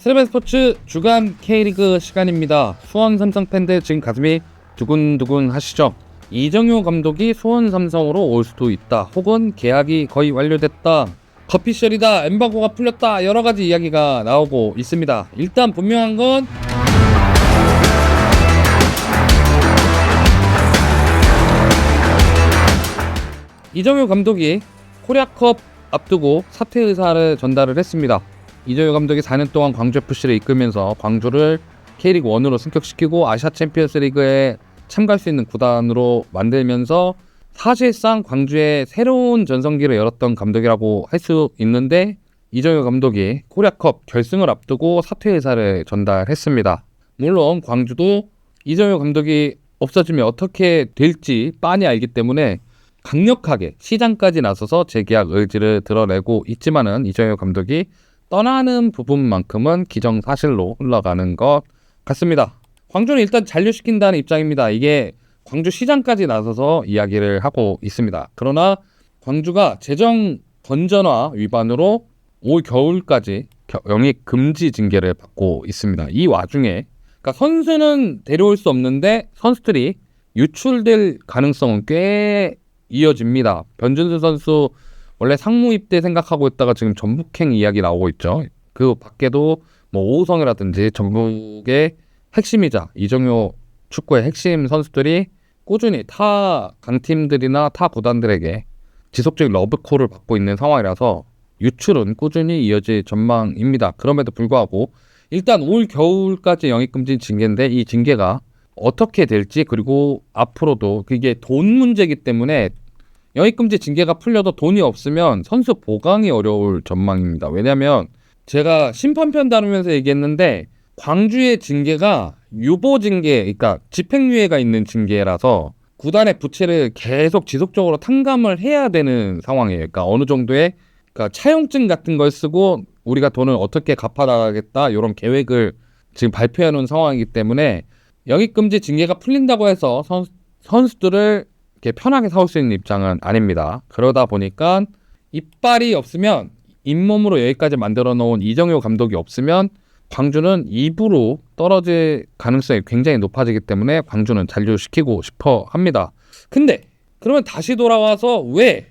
트레벨 스포츠 주간 K리그 시간입니다. 수원 삼성 팬들 지금 가슴이 두근두근 하시죠? 이정효 감독이 수원 삼성으로 올 수도 있다. 혹은 계약이 거의 완료됐다. 커피셜이다. 엠바고가 풀렸다. 여러가지 이야기가 나오고 있습니다. 일단 분명한 건 이정효 감독이 코리아컵 앞두고 사퇴 의사를 전달을 했습니다. 이정효 감독이 4년 동안 광주FC를 이끌면서 광주를 K리그 1으로 승격시키고 아시아 챔피언스 리그에 참가할 수 있는 구단으로 만들면서 사실상 광주에 새로운 전성기를 열었던 감독이라고 할 수 있는데, 이정효 감독이 코리아컵 결승을 앞두고 사퇴 의사를 전달했습니다. 물론 광주도 이정효 감독이 없어지면 어떻게 될지 빤히 알기 때문에 강력하게 시장까지 나서서 재계약 의지를 드러내고 있지만은 이정효 감독이 떠나는 부분만큼은 기정사실로 흘러가는 것 같습니다. 광주는 일단 잔류시킨다는 입장입니다. 이게 광주 시장까지 나서서 이야기를 하고 있습니다. 그러나 광주가 재정 건전화 위반으로 올 겨울까지 영입 금지 징계를 받고 있습니다. 이 와중에 그러니까 선수는 데려올 수 없는데 선수들이 유출될 가능성은 꽤 이어집니다. 변준수 선수 원래 상무 입대 생각하고 있다가 지금 전북행 이야기 나오고 있죠. 그 밖에도 뭐 오우성이라든지 전북의 핵심이자 이정효 축구의 핵심 선수들이 꾸준히 타 강팀들이나 타 구단들에게 지속적인 러브콜을 받고 있는 상황이라서 유출은 꾸준히 이어질 전망입니다. 그럼에도 불구하고 일단 올 겨울까지 영입금지 징계인데 이 징계가 어떻게 될지, 그리고 앞으로도 그게 돈 문제이기 때문에 영입금지 징계가 풀려도 돈이 없으면 선수 보강이 어려울 전망입니다. 왜냐하면 제가 심판편 다루면서 얘기했는데 광주의 징계가 유보 징계, 그러니까 집행유예가 있는 징계라서 구단의 부채를 계속 지속적으로 탕감을 해야 되는 상황이에요. 그러니까 어느 정도의 차용증 같은 걸 쓰고 우리가 돈을 어떻게 갚아나가겠다 이런 계획을 지금 발표해 놓은 상황이기 때문에 영입금지 징계가 풀린다고 해서 선수들을 이렇게 편하게 사올 수 있는 입장은 아닙니다. 그러다 보니까 이빨이 없으면, 잇몸으로 여기까지 만들어 놓은 이정효 감독이 없으면 광주는 2부로 떨어질 가능성이 굉장히 높아지기 때문에 광주는 잔류시키고 싶어 합니다. 근데 그러면 다시 돌아와서 왜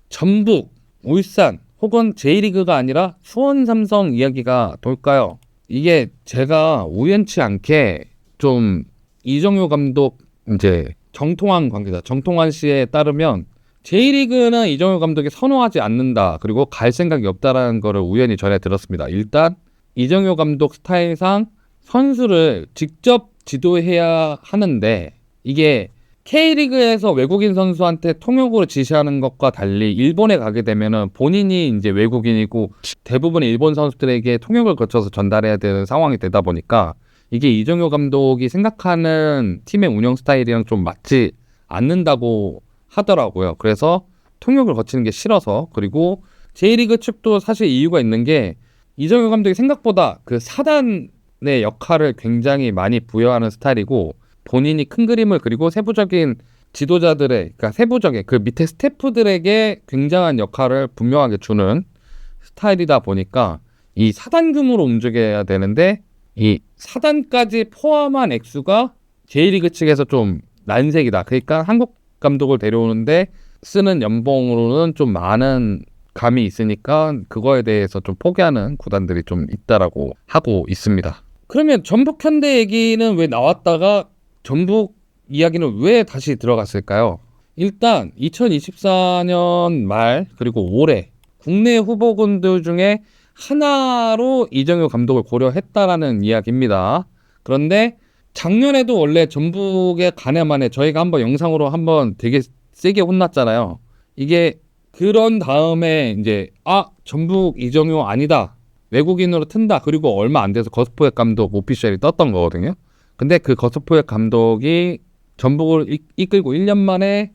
전북, 울산 혹은 J리그가 아니라 수원 삼성 이야기가 돌까요? 이게 제가 우연치 않게 좀 이정효 감독 이제 정통한 관계자 정통환 씨에 따르면 J리그는 이정효 감독이 선호하지 않는다, 그리고 갈 생각이 없다라는 거를 우연히 전해 들었습니다. 일단 이정효 감독 스타일상 선수를 직접 지도해야 하는데, 이게 K리그에서 외국인 선수한테 통역으로 지시하는 것과 달리 일본에 가게 되면은 본인이 이제 외국인이고 대부분의 일본 선수들에게 통역을 거쳐서 전달해야 되는 상황이 되다 보니까 이게 이정효 감독이 생각하는 팀의 운영 스타일이랑 좀 맞지 않는다고 하더라고요. 그래서 통역을 거치는 게 싫어서, 그리고 J리그 측도 사실 이유가 있는 게 이정효 감독이 생각보다 그 사단의 역할을 굉장히 많이 부여하는 스타일이고, 본인이 큰 그림을 그리고 세부적인 지도자들의, 그러니까 세부적인 그 밑에 스태프들에게 굉장한 역할을 분명하게 주는 스타일이다 보니까 이 사단금으로 움직여야 되는데 이 사단까지 포함한 액수가 J리그 측에서 좀 난색이다. 그러니까 한국 감독을 데려오는데 쓰는 연봉으로는 좀 많은 감이 있으니까 그거에 대해서 좀 포기하는 구단들이 좀 있다라고 하고 있습니다. 그러면 전북 현대 얘기는 왜 나왔다가 전북 이야기는 왜 다시 들어갔을까요? 일단 2024년 말 그리고 올해 국내 후보군들 중에 하나로 이정효 감독을 고려했다라는 이야기입니다. 그런데 작년에도 원래 전북의 가네만에 저희가 한번 영상으로 한번 되게 세게 혼났잖아요. 이게 그런 다음에 이제 전북 이정효 아니다, 외국인으로 튼다, 그리고 얼마 안 돼서 거스포획 감독 오피셜이 떴던 거거든요. 근데 그 거스포획 감독이 전북을 이끌고 1년 만에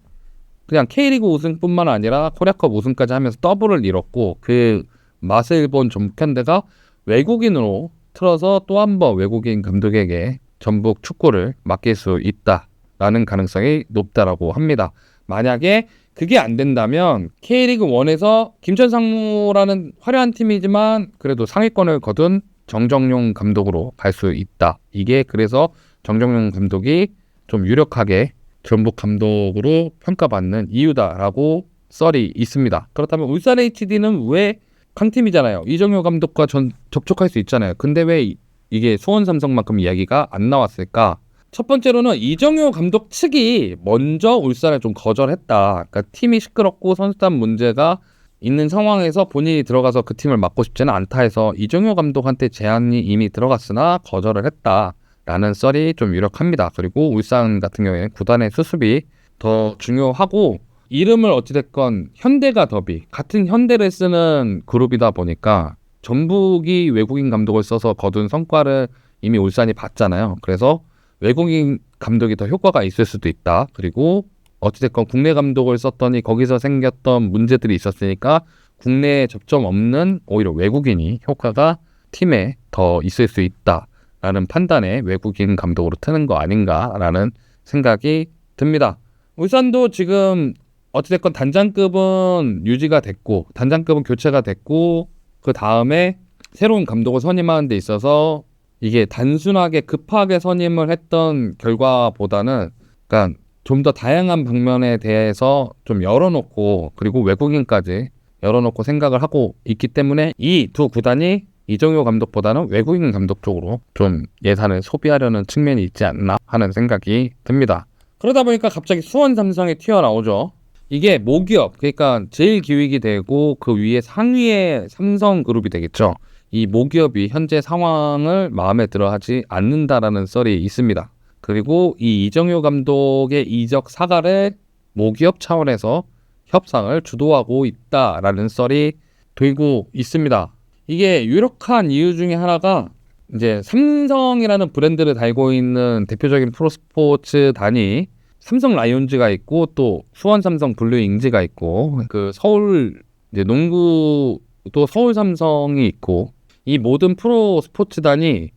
그냥 K리그 우승뿐만 아니라 코리아컵 우승까지 하면서 더블을 이뤘고, 그 맛을 본 전북 현대가 외국인으로 틀어서 또 한 번 외국인 감독에게 전북 축구를 맡길 수 있다라는 가능성이 높다라고 합니다. 만약에 그게 안 된다면 K리그 1에서 김천 상무라는 화려한 팀이지만 그래도 상위권을 거둔 정정용 감독으로 갈 수 있다. 이게 그래서 정정용 감독이 좀 유력하게 전북 감독으로 평가받는 이유다라고 썰이 있습니다. 그렇다면 울산 HD는 왜 강팀이잖아요. 이정효 감독과 접촉할 수 있잖아요. 근데 왜 이게 수원 삼성만큼 이야기가 안 나왔을까? 첫 번째로는 이정효 감독 측이 먼저 울산을 좀 거절했다. 그러니까 팀이 시끄럽고 선수단 문제가 있는 상황에서 본인이 들어가서 그 팀을 맡고 싶지는 않다 해서 이정효 감독한테 제안이 이미 들어갔으나 거절을 했다라는 썰이 좀 유력합니다. 그리고 울산 같은 경우에는 구단의 수습이 더 중요하고 이름을 어찌됐건 현대가 더비, 같은 현대를 쓰는 그룹이다 보니까 전북이 외국인 감독을 써서 거둔 성과를 이미 울산이 봤잖아요. 그래서 외국인 감독이 더 효과가 있을 수도 있다. 그리고 어찌됐건 국내 감독을 썼더니 거기서 생겼던 문제들이 있었으니까 국내에 접점 없는 오히려 외국인이 효과가 팀에 더 있을 수 있다라는 판단에 외국인 감독으로 트는 거 아닌가라는 생각이 듭니다. 울산도 지금 어찌됐건 단장급은 유지가 됐고 단장급은 교체가 됐고 그 다음에 새로운 감독을 선임하는 데 있어서 이게 단순하게 급하게 선임을 했던 결과보다는 그러니까 좀 더 다양한 방면에 대해서 좀 열어놓고 그리고 외국인까지 열어놓고 생각을 하고 있기 때문에 이 두 구단이 이정효 감독보다는 외국인 감독 쪽으로 좀 예산을 소비하려는 측면이 있지 않나 하는 생각이 듭니다. 그러다 보니까 갑자기 수원 삼성이 튀어나오죠. 이게 모기업, 그러니까 제일 기획이 되고 그 위에 상위의 삼성그룹이 되겠죠. 이 모기업이 현재 상황을 마음에 들어하지 않는다라는 썰이 있습니다. 그리고 이 이정효 감독의 이적 사과를 모기업 차원에서 협상을 주도하고 있다라는 썰이 돌고 있습니다. 이게 유력한 이유 중에 하나가 이제 삼성이라는 브랜드를 달고 있는 대표적인 프로스포츠 단이 삼성 라이온즈가 있고 또 수원 삼성 블루 잉즈가 있고 그 서울 이제 농구도 서울 삼성이 있고 이 모든 프로 스포츠단이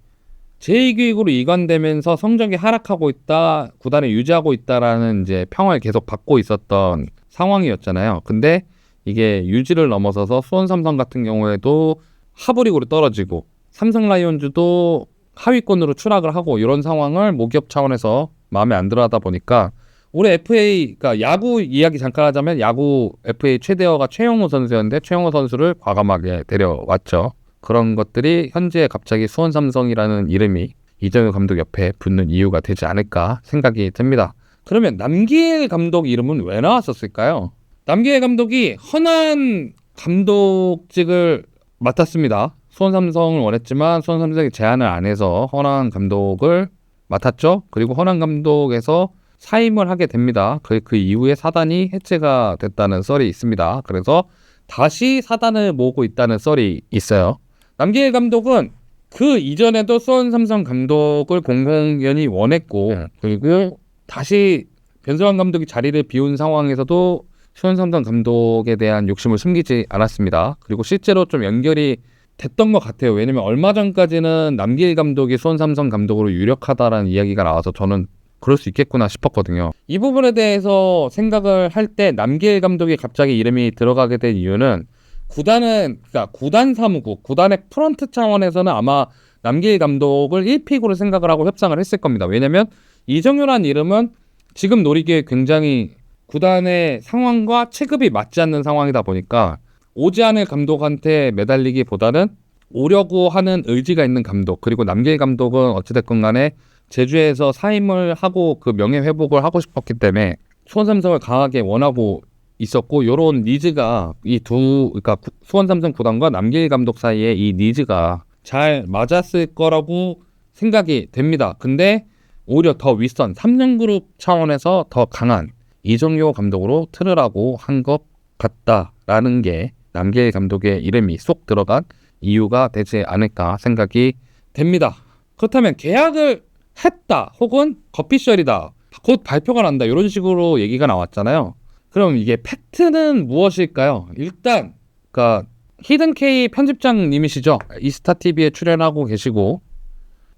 제2기획으로 이관되면서 성적이 하락하고 있다, 구단을 유지하고 있다라는 이제 평을 계속 받고 있었던 상황이었잖아요. 근데 이게 유지를 넘어서서 수원 삼성 같은 경우에도 하부리그로 떨어지고 삼성 라이온즈도 하위권으로 추락을 하고 이런 상황을 모기업 차원에서 마음에 안 들어 하다 보니까 올해 FA, 그러니까 야구 이야기 잠깐 하자면 야구 FA 최대어가 최용호 선수였는데 최용호 선수를 과감하게 데려왔죠. 그런 것들이 현재 갑자기 수원 삼성이라는 이름이 이정효 감독 옆에 붙는 이유가 되지 않을까 생각이 듭니다. 그러면 남기일 감독 이름은 왜 나왔었을까요? 남기일 감독이 헌안 감독직을 맡았습니다. 수원 삼성을 원했지만 수원 삼성이 제안을 안 해서 헌안 감독을 맡았죠. 그리고 헌안 감독에서 사임을 하게 됩니다. 그 이후에 사단이 해체가 됐다는 썰이 있습니다. 그래서 다시 사단을 모으고 있다는 썰이 있어요. 남기일 감독은 그 이전에도 수원 삼성 감독을 공공연히 원했고 그리고 다시 변성환 감독이 자리를 비운 상황에서도 수원 삼성 감독에 대한 욕심을 숨기지 않았습니다. 그리고 실제로 좀 연결이 됐던 것 같아요. 왜냐면 얼마 전까지는 남기일 감독이 수원 삼성 감독으로 유력하다라는 이야기가 나와서 저는 그럴 수 있겠구나 싶었거든요. 이 부분에 대해서 생각을 할 때 남기일 감독이 갑자기 이름이 들어가게 된 이유는 그러니까 구단 사무국, 구단의 프런트 차원에서는 아마 남기일 감독을 1픽으로 생각을 하고 협상을 했을 겁니다. 왜냐면 이정효란 이름은 지금 노리기에 굉장히 구단의 상황과 체급이 맞지 않는 상황이다 보니까 오지 않을 감독한테 매달리기보다는 오려고 하는 의지가 있는 감독, 그리고 남기일 감독은 어찌됐건 간에 제주에서 사임을 하고 그 명예회복을 하고 싶었기 때문에 수원 삼성을 강하게 원하고 있었고 요런 니즈가 그러니까 수원 삼성 구단과 남기일 감독 사이에 이 니즈가 잘 맞았을 거라고 생각이 됩니다. 근데 오히려 더 윗선 3년그룹 차원에서 더 강한 이정효 감독으로 틀으라고 한 것 같다라는 게 남기일 감독의 이름이 쏙 들어간 이유가 되지 않을까 생각이 됩니다. 그렇다면 계약을 했다 혹은 거피셜이다 곧 발표가 난다 이런 식으로 얘기가 나왔잖아요. 그럼 이게 팩트는 무엇일까요? 일단 그러니까 히든K 편집장님이시죠. 이스타TV에 출연하고 계시고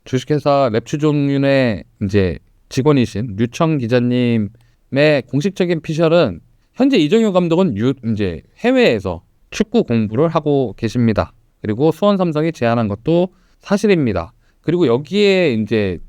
주식회사 랩추종윤의 이제 직원이신 류청 기자님의 공식적인 피셜은 현재 이정효 감독은 이제 해외에서 축구 공부를 하고 계십니다. 그리고 수원 삼성이 제안한 것도 사실입니다. 그리고 여기에 이제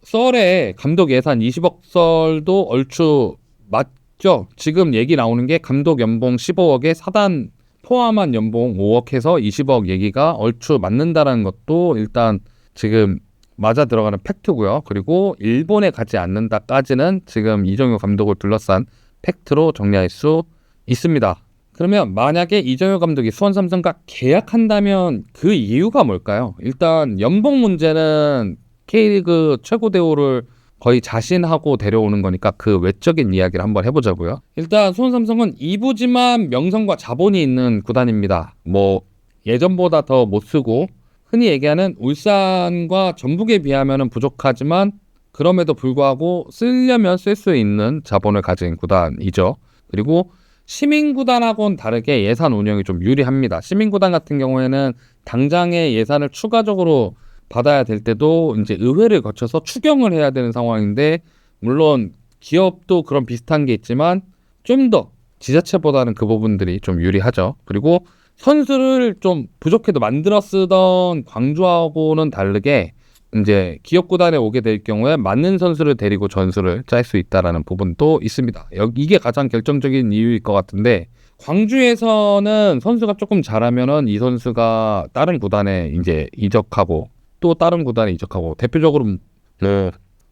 썰에 감독 예산 20억 썰도 얼추 맞죠? 지금 얘기 나오는 게 감독 연봉 15억에 사단 포함한 연봉 5억 해서 20억 얘기가 얼추 맞는다라는 것도 일단 지금 맞아 들어가는 팩트고요. 그리고 일본에 가지 않는다까지는 지금 이정효 감독을 둘러싼 팩트로 정리할 수 있습니다. 그러면 만약에 이정효 감독이 수원 삼성과 계약한다면 그 이유가 뭘까요? 일단 연봉 문제는 K리그 최고 대우를 거의 자신하고 데려오는 거니까 그 외적인 이야기를 한번 해보자고요. 일단 수원 삼성은 2부지만 명성과 자본이 있는 구단입니다. 뭐 예전보다 더 못 쓰고 흔히 얘기하는 울산과 전북에 비하면 부족하지만 그럼에도 불구하고 쓰려면 쓸 수 있는 자본을 가진 구단이죠. 그리고 시민구단하고는 다르게 예산 운영이 좀 유리합니다. 시민구단 같은 경우에는 당장의 예산을 추가적으로 받아야 될 때도 이제 의회를 거쳐서 추경을 해야 되는 상황인데, 물론 기업도 그런 비슷한 게 있지만 좀 더 지자체보다는 그 부분들이 좀 유리하죠. 그리고 선수를 좀 부족해도 만들어 쓰던 광주하고는 다르게 이제 기업 구단에 오게 될 경우에 맞는 선수를 데리고 전술을 짤 수 있다라는 부분도 있습니다. 이게 가장 결정적인 이유일 것 같은데, 광주에서는 선수가 조금 잘하면은 이 선수가 다른 구단에 이제 이적하고 또 다른 구단에 이적하고, 대표적으로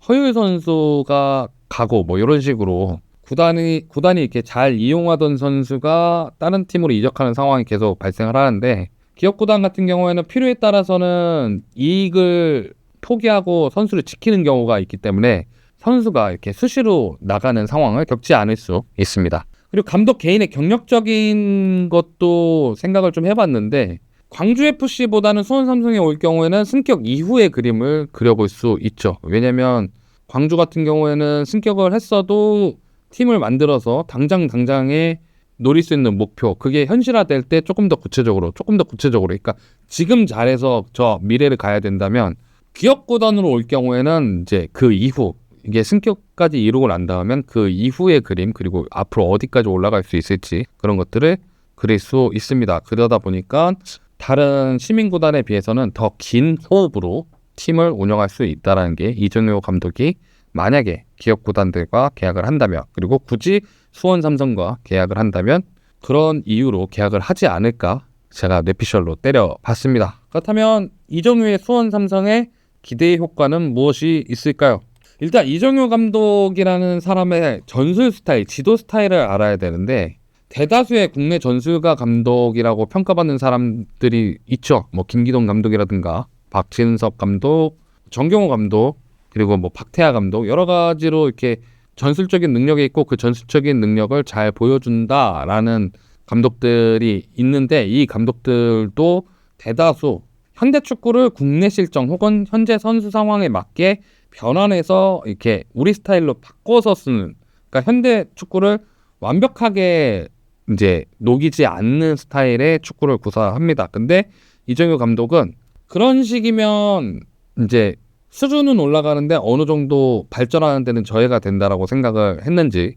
허율 선수가 가고 뭐 이런 식으로 구단이 이렇게 잘 이용하던 선수가 다른 팀으로 이적하는 상황이 계속 발생을 하는데, 기업 구단 같은 경우에는 필요에 따라서는 이익을 포기하고 선수를 지키는 경우가 있기 때문에 선수가 이렇게 수시로 나가는 상황을 겪지 않을 수 있습니다. 그리고 감독 개인의 경력적인 것도 생각을 좀 해봤는데, 광주FC보다는 수원 삼성에 올 경우에는 승격 이후의 그림을 그려볼 수 있죠. 왜냐면 광주 같은 경우에는 승격을 했어도 팀을 만들어서 당장에 노릴 수 있는 목표, 그게 현실화될 때 조금 더 구체적으로, 그러니까 지금 잘해서 저 미래를 가야 된다면, 기업 구단으로 올 경우에는 이제 그 이후, 이게 승격까지 이루고 난 다음엔 그 이후의 그림, 그리고 앞으로 어디까지 올라갈 수 있을지 그런 것들을 그릴 수 있습니다. 그러다 보니까 다른 시민구단에 비해서는 더 긴 호흡으로 팀을 운영할 수 있다는 게, 이정효 감독이 만약에 기업 구단들과 계약을 한다면, 그리고 굳이 수원 삼성과 계약을 한다면 그런 이유로 계약을 하지 않을까 제가 뇌피셜로 때려봤습니다. 그렇다면 이정효의 수원 삼성의 기대의 효과는 무엇이 있을까요? 일단 이정효 감독이라는 사람의 전술 스타일, 지도 스타일을 알아야 되는데, 대다수의 국내 전술가 감독이라고 평가받는 사람들이 있죠. 뭐 김기동 감독이라든가 박진섭 감독, 정경호 감독, 그리고 뭐 박태하 감독, 여러 가지로 이렇게 전술적인 능력이 있고 그 전술적인 능력을 잘 보여준다라는 감독들이 있는데, 이 감독들도 대다수 현대 축구를 국내 실정 혹은 현재 선수 상황에 맞게 변환해서 이렇게 우리 스타일로 바꿔서 쓰는, 그러니까 현대 축구를 완벽하게 이제 녹이지 않는 스타일의 축구를 구사합니다. 근데 이정효 감독은 그런 식이면 이제 수준은 올라가는데 어느 정도 발전하는 데는 저해가 된다라고 생각을 했는지,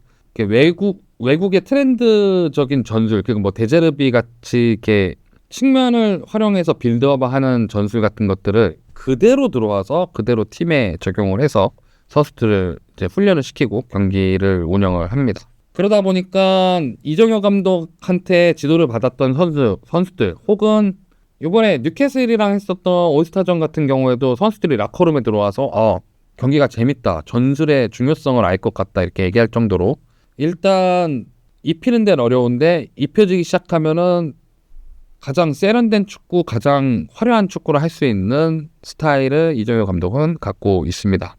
외국의 트렌드적인 전술, 그리고 뭐 데제르비 같이 이렇게 측면을 활용해서 빌드업하는 전술 같은 것들을 그대로 들어와서 그대로 팀에 적용을 해서 선수들을 이제 훈련을 시키고 경기를 운영을 합니다. 그러다 보니까 이정효 감독한테 지도를 받았던 선수들, 혹은 이번에 뉴캐슬이랑 했었던 올스타전 같은 경우에도 선수들이 라커룸에 들어와서 경기가 재밌다, 전술의 중요성을 알 것 같다, 이렇게 얘기할 정도로, 일단 입히는 데는 어려운데 입혀지기 시작하면은 가장 세련된 축구, 가장 화려한 축구를 할 수 있는 스타일을 이정효 감독은 갖고 있습니다.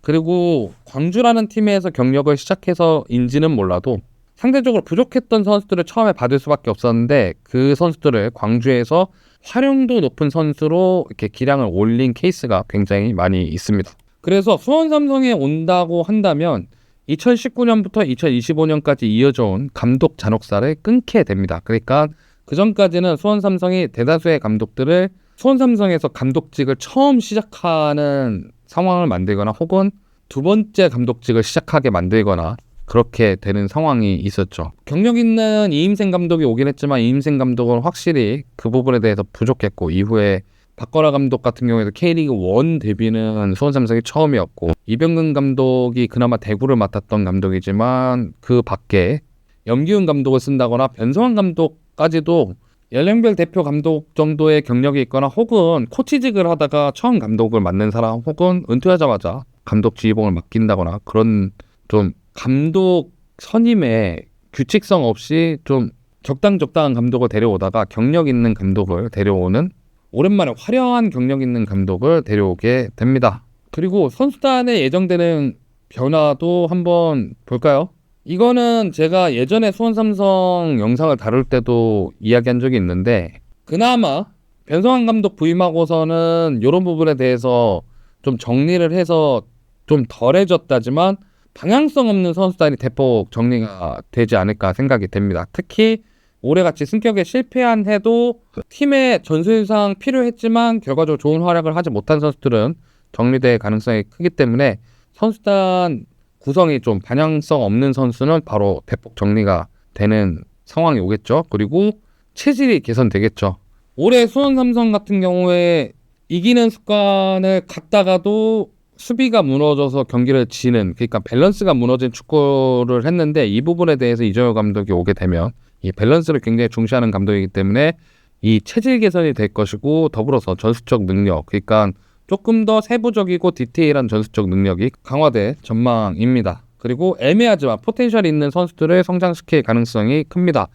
그리고 광주라는 팀에서 경력을 시작해서인지는 몰라도 상대적으로 부족했던 선수들을 처음에 받을 수밖에 없었는데, 그 선수들을 광주에서 활용도 높은 선수로 이렇게 기량을 올린 케이스가 굉장히 많이 있습니다. 그래서 수원 삼성에 온다고 한다면 2019년부터 2025년까지 이어져 온 감독 잔혹사를 끊게 됩니다. 그러니까 그 전까지는 수원 삼성이 대다수의 감독들을 수원 삼성에서 감독직을 처음 시작하는 상황을 만들거나, 혹은 두 번째 감독직을 시작하게 만들거나, 그렇게 되는 상황이 있었죠. 경력 있는 이임생 감독이 오긴 했지만 이임생 감독은 확실히 그 부분에 대해서 부족했고, 이후에 박건하 감독 같은 경우에도 K리그 1 데뷔는 수원 삼성이 처음이었고, 이병근 감독이 그나마 대구를 맡았던 감독이지만 그 밖에 염기훈 감독을 쓴다거나 변성환 감독까지도 연령별 대표 감독 정도의 경력이 있거나 혹은 코치직을 하다가 처음 감독을 맡는 사람 혹은 은퇴하자마자 감독 지휘봉을 맡긴다거나 그런 좀 감독 선임에 규칙성 없이 좀 적당한 감독을 데려오다가 경력 있는 감독을 데려오는, 오랜만에 화려한 경력 있는 감독을 데려오게 됩니다. 그리고 선수단에 예정되는 변화도 한번 볼까요? 이거는 제가 예전에 수원 삼성 영상을 다룰 때도 이야기한 적이 있는데, 그나마 변성환 감독 부임하고서는 이런 부분에 대해서 좀 정리를 해서 좀 덜해졌다지만 방향성 없는 선수단이 대폭 정리가 되지 않을까 생각이 됩니다. 특히 올해같이 승격에 실패한 해도 팀의 전술상 필요했지만 결과적으로 좋은 활약을 하지 못한 선수들은 정리될 가능성이 크기 때문에 선수단 구성이 좀 방향성 없는 선수는 바로 대폭 정리가 되는 상황이 오겠죠. 그리고 체질이 개선되겠죠. 올해 수원 삼성 같은 경우에 이기는 습관을 갖다가도 수비가 무너져서 경기를 지는, 그러니까 밸런스가 무너진 축구를 했는데, 이 부분에 대해서 이정효 감독이 오게 되면 이 밸런스를 굉장히 중시하는 감독이기 때문에 이 체질 개선이 될 것이고, 더불어서 전술적 능력, 그러니까 조금 더 세부적이고 디테일한 전술적 능력이 강화될 전망입니다. 그리고 애매하지만 포텐셜이 있는 선수들을 성장시킬 가능성이 큽니다.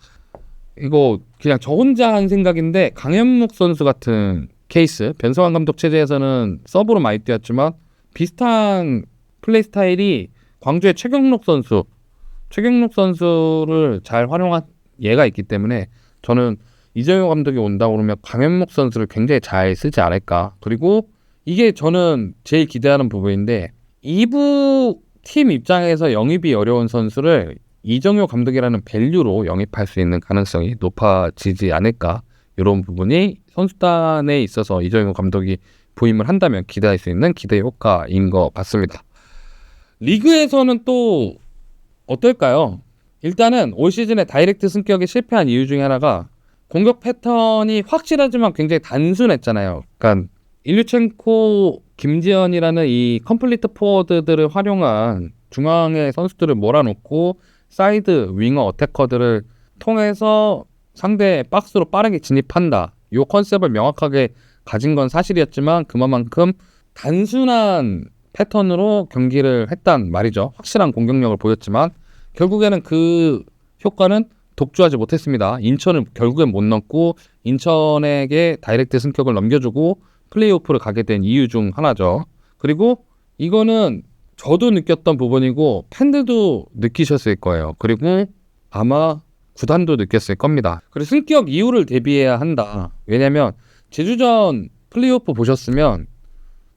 이거 그냥 저 혼자 한 생각인데, 강현묵 선수 같은 케이스, 변성환 감독 체제에서는 서브로 많이 뛰었지만 비슷한 플레이 스타일이 광주의 최경록 선수를 잘 활용한 예가 있기 때문에 저는 이정효 감독이 온다 그러면 강현묵 선수를 굉장히 잘 쓰지 않을까. 그리고 이게 저는 제일 기대하는 부분인데, 2부 팀 입장에서 영입이 어려운 선수를 이정효 감독이라는 밸류로 영입할 수 있는 가능성이 높아지지 않을까. 이런 부분이 선수단에 있어서 이정효 감독이 부임을 한다면 기대할 수 있는 기대 효과인 것 같습니다. 리그에서는 또 어떨까요? 일단은 올 시즌에 다이렉트 승격에 실패한 이유 중에 하나가 공격 패턴이 확실하지만 굉장히 단순했잖아요. 그러니까 일류첸코, 김지현이라는 이 컴플리트 포워드들을 활용한 중앙의 선수들을 몰아놓고 사이드 윙어 어태커들을 통해서 상대 박스로 빠르게 진입한다. 이 컨셉을 명확하게 가진 건 사실이었지만 그만큼 단순한 패턴으로 경기를 했단 말이죠. 확실한 공격력을 보였지만 결국에는 그 효과는 독주하지 못했습니다. 인천을 결국엔 못 넣고 인천에게 다이렉트 승격을 넘겨주고 플레이오프를 가게 된 이유 중 하나죠. 그리고 이거는 저도 느꼈던 부분이고 팬들도 느끼셨을 거예요. 그리고 아마 구단도 느꼈을 겁니다. 그리고 승격 이유를 대비해야 한다. 왜냐면 제주전 플레이오프 보셨으면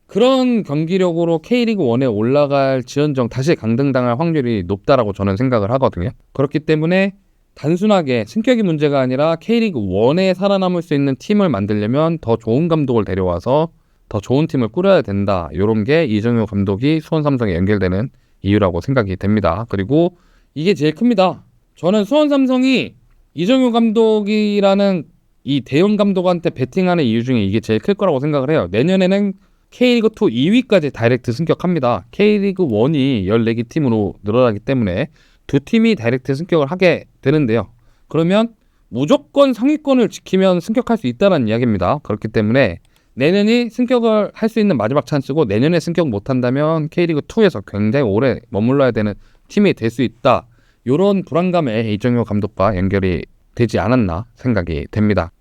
그런 경기력으로 K리그 1에 올라갈 지연정 다시 강등당할 확률이 높다라고 저는 생각을 하거든요. 그렇기 때문에 단순하게 승격이 문제가 아니라 K리그 1에 살아남을 수 있는 팀을 만들려면 더 좋은 감독을 데려와서 더 좋은 팀을 꾸려야 된다. 이런 게 이정효 감독이 수원 삼성에 연결되는 이유라고 생각이 됩니다. 그리고 이게 제일 큽니다. 저는 수원 삼성이 이정효 감독이라는 이 대형 감독한테 베팅하는 이유 중에 이게 제일 클 거라고 생각을 해요. 내년에는 K리그2 2위까지 다이렉트 승격합니다. K리그1이 14개 팀으로 늘어나기 때문에 두 팀이 다이렉트 승격을 하게 되는데요. 그러면 무조건 상위권을 지키면 승격할 수 있다는 이야기입니다. 그렇기 때문에 내년이 승격을 할 수 있는 마지막 찬스고, 내년에 승격 못한다면 K리그2에서 굉장히 오래 머물러야 되는 팀이 될 수 있다. 이런 불안감에 이정효 감독과 연결이 되지 않았나 생각이 됩니다.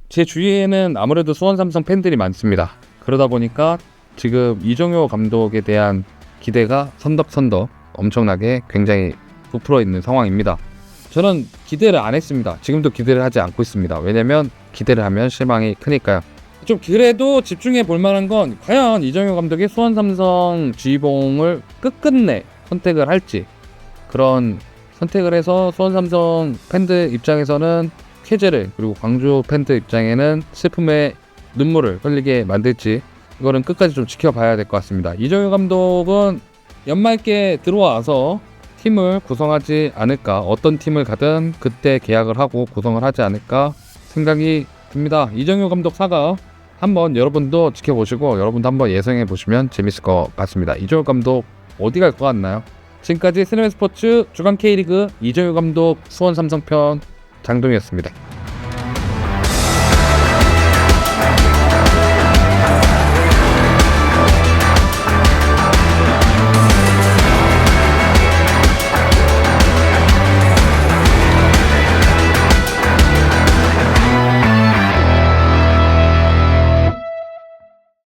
제 주위에는 아무래도 수원 삼성 팬들이 많습니다. 그러다 보니까 지금 이정효 감독에 대한 기대가 선덕선덕 엄청나게 굉장히 부풀어 있는 상황입니다. 저는 기대를 안 했습니다. 지금도 기대를 하지 않고 있습니다. 왜냐면 기대를 하면 실망이 크니까요. 좀 그래도 집중해 볼 만한 건 과연 이정효 감독이 수원 삼성 지휘봉을 끝끝내 선택을 할지, 그런 선택을 해서 수원 삼성 팬들 입장에서는 쾌재를, 그리고 광주 팬들 입장에는 슬픔의 눈물을 흘리게 만들지, 이거는 끝까지 좀 지켜봐야 될 것 같습니다. 이정효 감독은 연말께 들어와서 팀을 구성하지 않을까, 어떤 팀을 가든 그때 계약을 하고 구성을 하지 않을까 생각이 듭니다. 이정효 감독 사과 한번 여러분도 지켜보시고 여러분도 한번 예상해 보시면 재밌을 것 같습니다. 이정효 감독 어디 갈 것 같나요? 지금까지 시네마스포츠 주간 K리그 이정효 감독 수원 삼성편 장동이었습니다.